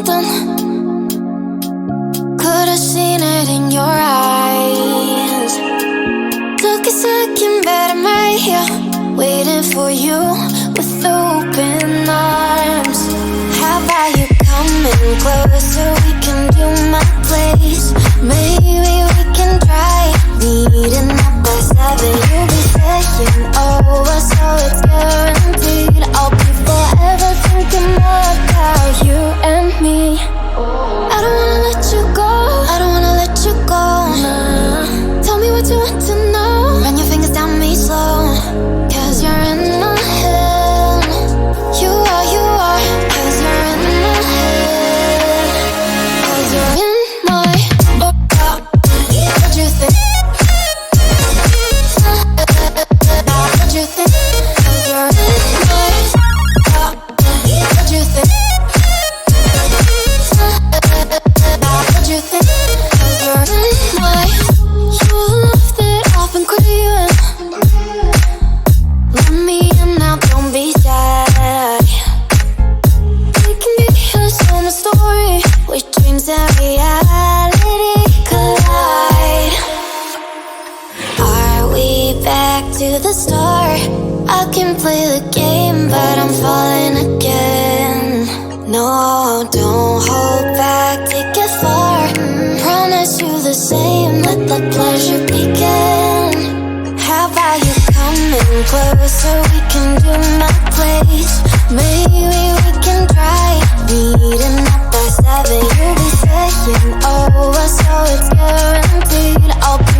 something. Could've seen it in your eyes. Took a second, but I'm right here, waiting for you with open arms. How about you coming closer? We can do my place. Maybe we can try meeting up by 7. You'll be taking over, so it's guaranteed. I'll be forever thinking more about you and me. I don't wanna let you go, I don't wanna let you go, nah. Tell me what you want to know. Run your fingers down me slow, 'cause you're in my head. You are, 'cause you're in my head. 'Cause you're in my what you think? What you think? 'Cause you're in my what you think? What you think? 'Cause you're in my you love that I've been craving. Let me in now, don't be shy. We can be a summer story where dreams and reality collide. Are we back to the start? I can play the game, but I'm falling again. No, don't hold back, take it far. Promise you the same, let the pleasure begin. How about you coming closer? We can do my place. Maybe we can try meeting up by 7. You'll be taking over, so it's guaranteed. I'll be